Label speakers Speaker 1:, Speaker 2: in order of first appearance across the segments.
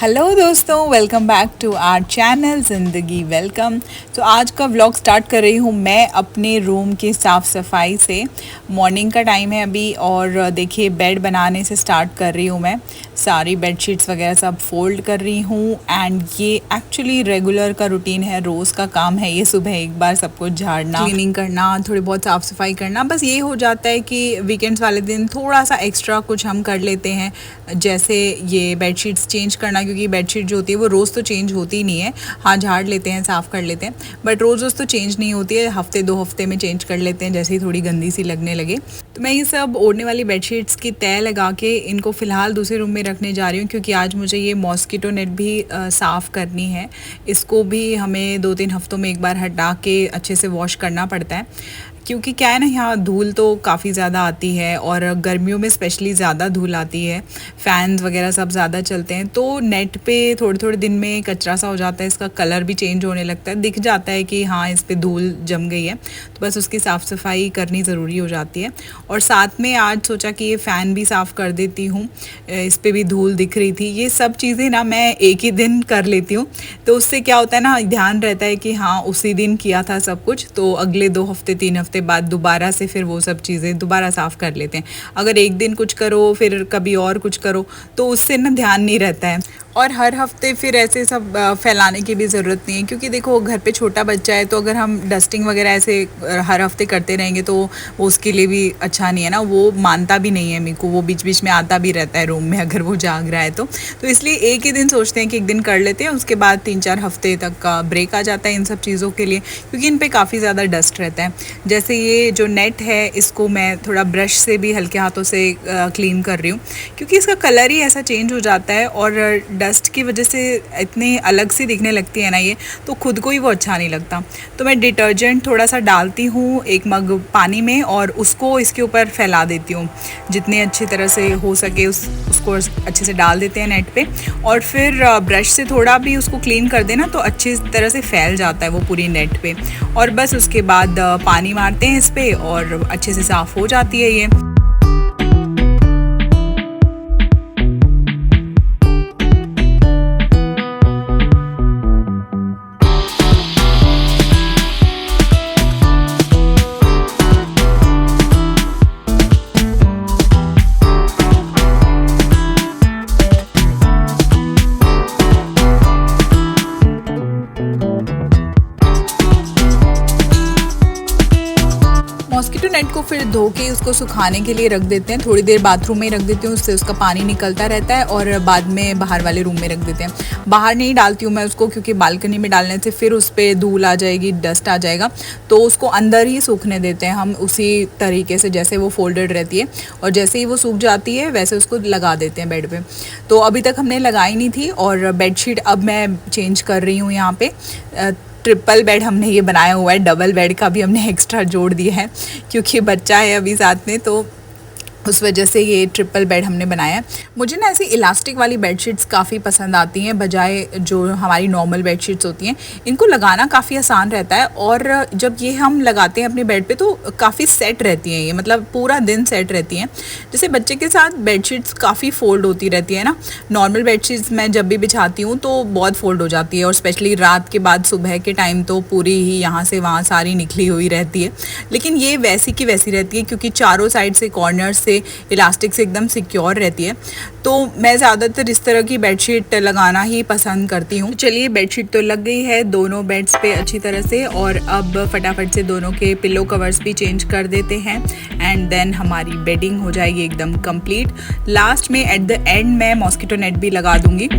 Speaker 1: Hello दोस्तों, welcome back to our channel ज़िंदगी welcome. तो आज का व्लॉग स्टार्ट कर रही हूँ मैं अपने रूम की साफ़ सफाई से। मॉर्निंग का टाइम है अभी और देखिए बेड बनाने से स्टार्ट कर रही हूँ मैं। सारी बेडशीट्स वगैरह सब फोल्ड कर रही हूँ एंड ये एक्चुअली रेगुलर का रूटीन है, रोज़ का काम है ये। सुबह एक बार सब कुछ झाड़ना, क्लीनिंग करना, थोड़ी बहुत साफ़ सफाई करना। बस ये हो जाता है कि वीकेंड्स वाले दिन थोड़ा सा एक्स्ट्रा कुछ हम कर लेते हैं, जैसे ये बेडशीट्स चेंज करना, क्योंकि बेडशीट जो होती है वो रोज़ तो चेंज होती ही नहीं है। हाँ, झाड़ लेते हैं, साफ़ कर लेते हैं, बट रोज़ रोज़ तो चेंज नहीं होती है। हफ्ते 2 हफ्ते में चेंज कर लेते हैं जैसे ही थोड़ी गंदी सी लगने लगे। तो मैं ये सब ओढ़ने वाली बेडशीट्स की तय लगा के इनको फ़िलहाल दूसरे रूम में रखने जा रही हूँ, क्योंकि आज मुझे ये मॉस्किटो नेट भी साफ़ करनी है। इसको भी हमें 2-3 हफ्तों में एक बार हटा के अच्छे से वॉश करना पड़ता है, क्योंकि क्या है ना, यहाँ धूल तो काफ़ी ज़्यादा आती है और गर्मियों में स्पेशली ज़्यादा धूल आती है। फ़ैन्स वगैरह सब ज़्यादा चलते हैं तो नेट पे थोड़े थोड़े दिन में कचरा सा हो जाता है, इसका कलर भी चेंज होने लगता है, दिख जाता है कि हाँ इस पे धूल जम गई है। तो बस उसकी साफ़ सफाई करनी ज़रूरी हो जाती है। और साथ में आज सोचा कि ये फ़ैन भी साफ़ कर देती हूँ, इस पर भी धूल दिख रही थी। ये सब चीज़ें ना मैं एक ही दिन कर लेती हूँ, तो उससे क्या होता है ना, ध्यान रहता है कि हाँ उसी दिन किया था सब कुछ, तो अगले 2 हफ्ते 3 हफ्ते बाद दोबारा से फिर वो सब चीज़ें दोबारा साफ़ कर लेते हैं। अगर एक दिन कुछ करो फिर कभी और कुछ करो तो उससे ना ध्यान नहीं रहता है। और हर हफ्ते फिर ऐसे सब फैलाने की भी ज़रूरत नहीं है, क्योंकि देखो घर पे छोटा बच्चा है, तो अगर हम डस्टिंग वगैरह ऐसे हर हफ्ते करते रहेंगे तो वो उसके लिए भी अच्छा नहीं है ना। वो मानता भी नहीं है मेरे को, वो बीच बीच में आता भी रहता है रूम में अगर वो जाग रहा है तो इसलिए एक ही दिन सोचते हैं कि एक दिन कर लेते हैं, उसके बाद 3-4 हफ्ते तक का ब्रेक आ जाता है इन सब चीज़ों के लिए, क्योंकि इन पर काफ़ी ज़्यादा डस्ट रहता है। जैसे ये जो नेट है इसको मैं थोड़ा ब्रश से भी हल्के हाथों से क्लीन कर रही हूँ, क्योंकि इसका कलर ही ऐसा चेंज हो जाता है और डस्ट की वजह से इतनी अलग सी दिखने लगती है ना ये, तो खुद को ही वो अच्छा नहीं लगता। तो मैं डिटर्जेंट थोड़ा सा डालती हूँ 1 मग पानी में और उसको इसके ऊपर फैला देती हूँ जितनी अच्छी तरह से हो सके। उसको अच्छे से डाल देते हैं नेट पे और फिर ब्रश से थोड़ा भी उसको क्लीन कर देना तो अच्छी तरह से फैल जाता है वो पूरी नेट पे। और बस उसके बाद पानी मारते हैं इस पर और अच्छे से साफ़ हो जाती है ये। मॉस्किटो नेट को फिर धो के उसको सुखाने के लिए रख देते हैं, थोड़ी देर बाथरूम में रख देती हूँ, उससे उसका पानी निकलता रहता है और बाद में बाहर वाले रूम में रख देते हैं। बाहर नहीं डालती हूँ मैं उसको, क्योंकि बालकनी में डालने से फिर उस पर धूल आ जाएगी, डस्ट आ जाएगा, तो उसको अंदर ही सूखने देते हैं हम उसी तरीके से जैसे वो फोल्डेड रहती है। और जैसे ही वो सूख जाती है वैसे उसको लगा देते हैं बेड पर। तो अभी तक हमने लगाई नहीं थी और बेडशीट अब मैं चेंज कर रही हूँ। यहाँ पर ट्रिपल बेड हमने ये बनाया हुआ है, डबल बेड का भी हमने एक्स्ट्रा जोड़ दिया है, क्योंकि बच्चा है अभी साथ में, तो उस वजह से ये ट्रिपल बेड हमने बनाया है। मुझे ना ऐसी इलास्टिक वाली बेडशीट्स काफ़ी पसंद आती हैं बजाय जो हमारी नॉर्मल बेडशीट्स होती हैं। इनको लगाना काफ़ी आसान रहता है और जब ये हम लगाते हैं अपने बेड पे तो काफ़ी सेट रहती हैं ये, मतलब पूरा दिन सेट रहती हैं। जैसे बच्चे के साथ बेडशीट्स काफ़ी फ़ोल्ड होती रहती है ना। नॉर्मल बेडशीट्स मैं जब भी बिछाती हूँ तो बहुत फ़ोल्ड हो जाती है और स्पेशली रात के बाद सुबह के टाइम तो पूरी ही यहाँ से वहाँ सारी निकली हुई रहती है। लेकिन ये वैसी की वैसी रहती है, क्योंकि चारों साइड से कॉर्नर से इलास्टिक से एकदम सिक्योर रहती है। तो मैं ज़्यादातर इस तरह की बेडशीट लगाना ही पसंद करती हूँ। चलिए, बेडशीट तो लग गई है दोनों बेड्स पे अच्छी तरह से, और अब फटाफट से दोनों के पिलो कवर्स भी चेंज कर देते हैं एंड देन हमारी बेडिंग हो जाएगी एकदम कंप्लीट। लास्ट में एट द एंड मैं मॉस्किटो नेट भी लगा दूँगी।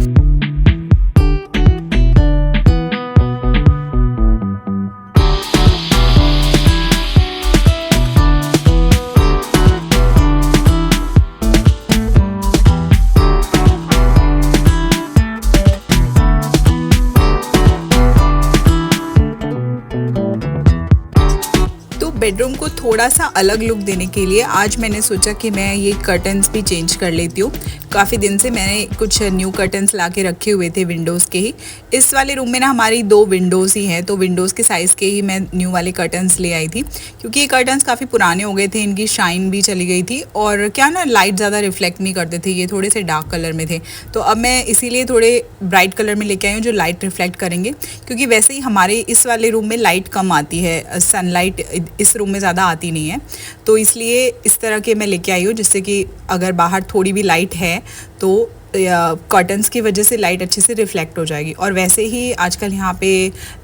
Speaker 1: बेडरूम को थोड़ा सा अलग लुक देने के लिए आज मैंने सोचा कि मैं ये कर्टन्स भी चेंज कर लेती हूँ। काफ़ी दिन से मैंने कुछ न्यू कर्टन्स ला के रखे हुए थे विंडोज़ के ही। इस वाले रूम में ना हमारी 2 विंडोज़ ही हैं, तो विंडोज़ के साइज़ के ही मैं न्यू वाले कर्टन्स ले आई थी, क्योंकि ये कर्टन्स काफ़ी पुराने हो गए थे, इनकी शाइन भी चली गई थी और क्या ना लाइट ज़्यादा रिफ्लेक्ट नहीं करते थे, ये थोड़े से डार्क कलर में थे। तो अब मैं इसीलिए थोड़े ब्राइट कलर में लेके आई हूँ जो लाइट रिफ्लेक्ट करेंगे, क्योंकि वैसे ही हमारे इस वाले रूम में लाइट कम आती है, सनलाइट इस रूम में ज़्यादा आती नहीं है, तो इसलिए इस तरह के मैं लेके आई हूँ, जिससे कि अगर बाहर थोड़ी भी लाइट है तो कर्टन्स की वजह से लाइट अच्छे से रिफ्लेक्ट हो जाएगी। और वैसे ही आजकल यहाँ पे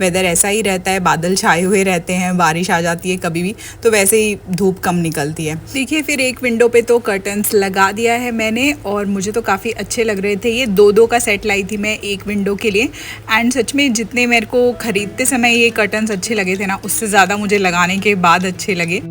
Speaker 1: वेदर ऐसा ही रहता है, बादल छाए हुए रहते हैं, बारिश आ जाती है कभी भी, तो वैसे ही धूप कम निकलती है। देखिए फिर एक विंडो पे तो कर्टन्स लगा दिया है मैंने, और मुझे तो काफ़ी अच्छे लग रहे थे। ये 2-2 का सेट लाई थी मैं एक विंडो के लिए, एंड सच में जितने मेरे को ख़रीदते समय ये कर्टन्स अच्छे लगे थे ना, उससे ज़्यादा मुझे लगाने के बाद अच्छे लगे।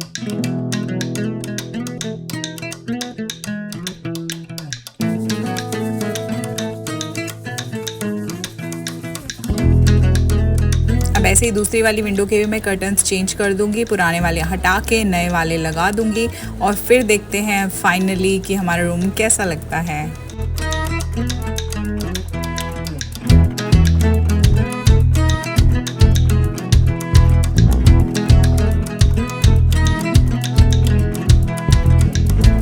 Speaker 1: अब ऐसे ही दूसरी वाली विंडो के भी मैं कर्टन्स चेंज कर दूंगी, पुराने वाले हटा के नए वाले लगा दूंगी, और फिर देखते हैं फाइनली कि हमारा रूम कैसा लगता है।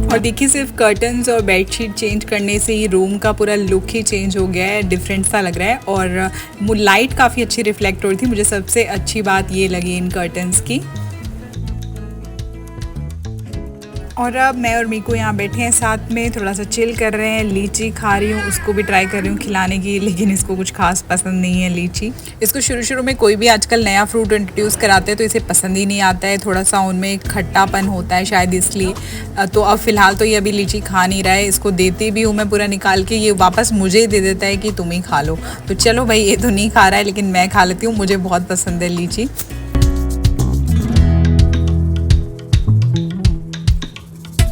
Speaker 1: और देखिए सिर्फ कर्टन्स और बेडशीट चेंज करने से ही रूम का पूरा लुक ही चेंज हो गया है, डिफरेंट सा लग रहा है, और लाइट काफ़ी अच्छी रिफ्लेक्ट हो रही थी। मुझे सबसे अच्छी बात ये लगी इन कर्टन्स की। और अब मैं और मीकू यहाँ बैठे हैं साथ में, थोड़ा सा चिल कर रहे हैं। लीची खा रही हूँ, उसको भी ट्राई कर रही हूँ खिलाने की, लेकिन इसको कुछ खास पसंद नहीं है लीची। इसको शुरू में कोई भी आजकल नया फ्रूट इंट्रोड्यूस कराते हैं तो इसे पसंद ही नहीं आता है, थोड़ा सा उनमें खट्टापन होता है शायद इसलिए। तो अब फ़िलहाल तो ये अभी लीची खा नहीं रहा है, इसको देती भी हूँ मैं पूरा निकाल के, ये वापस मुझे ही दे देता है कि तुम ही खा लो। तो चलो भाई, ये तो नहीं खा रहा है लेकिन मैं खा लेती हूँ, मुझे बहुत पसंद है लीची।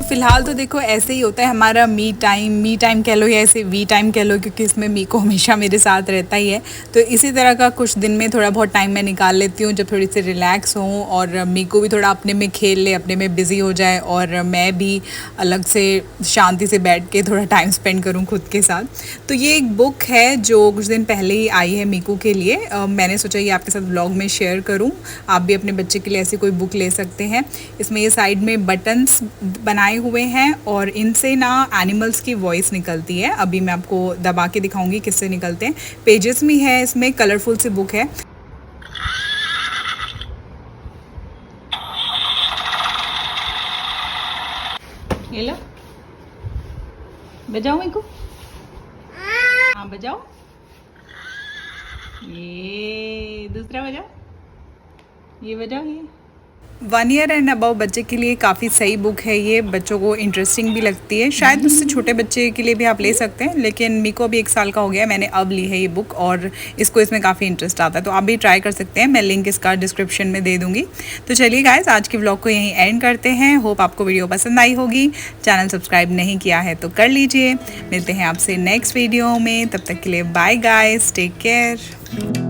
Speaker 1: फ़िलहाल तो देखो ऐसे ही होता है हमारा मी टाइम कह लो या ऐसे वी टाइम कह लो, क्योंकि इसमें मीको हमेशा मेरे साथ रहता ही है। तो इसी तरह का कुछ दिन में थोड़ा बहुत टाइम मैं निकाल लेती हूँ जब थोड़ी सी रिलैक्स हूँ, और मीको भी थोड़ा अपने में खेल ले, अपने में बिज़ी हो जाए, और मैं भी अलग से शांति से बैठ के थोड़ा टाइम स्पेंड करूँ खुद के साथ। तो ये एक बुक है जो कुछ दिन पहले ही आई है मीको के लिए, मैंने सोचा ये आपके साथ ब्लॉग में शेयर करूँ। आप भी अपने बच्चे के लिए ऐसी कोई बुक ले सकते हैं। इसमें ये साइड में बटन्स बनाए हुए हैं और इनसे ना एनिमल्स की वॉइस निकलती है। अभी मैं आपको दबा के दिखाऊंगी किससे निकलते हैं। पेजेस में है, इसमें कलरफुल सी बुक है। ये लो, बजाओ मेरे को। हाँ बजाओ, ये दूसरा बजाओ, ये बजाओ। ये 1 ईयर एंड अबव बच्चे के लिए काफ़ी सही बुक है ये, बच्चों को इंटरेस्टिंग भी लगती है। शायद उससे छोटे बच्चे के लिए भी आप ले सकते हैं, लेकिन मीको अभी 1 साल का हो गया, मैंने अब ली है ये बुक और इसको इसमें काफ़ी इंटरेस्ट आता है, तो आप भी ट्राई कर सकते हैं। मैं लिंक इसका डिस्क्रिप्शन में दे दूँगी। तो चलिए गाइस, आज के व्लॉग को यहीं एंड करते हैं। होप आपको वीडियो पसंद आई होगी। चैनल सब्सक्राइब नहीं किया है तो कर लीजिए। मिलते हैं आपसे नेक्स्ट वीडियो में, तब तक के लिए बाय गाइस, टेक केयर।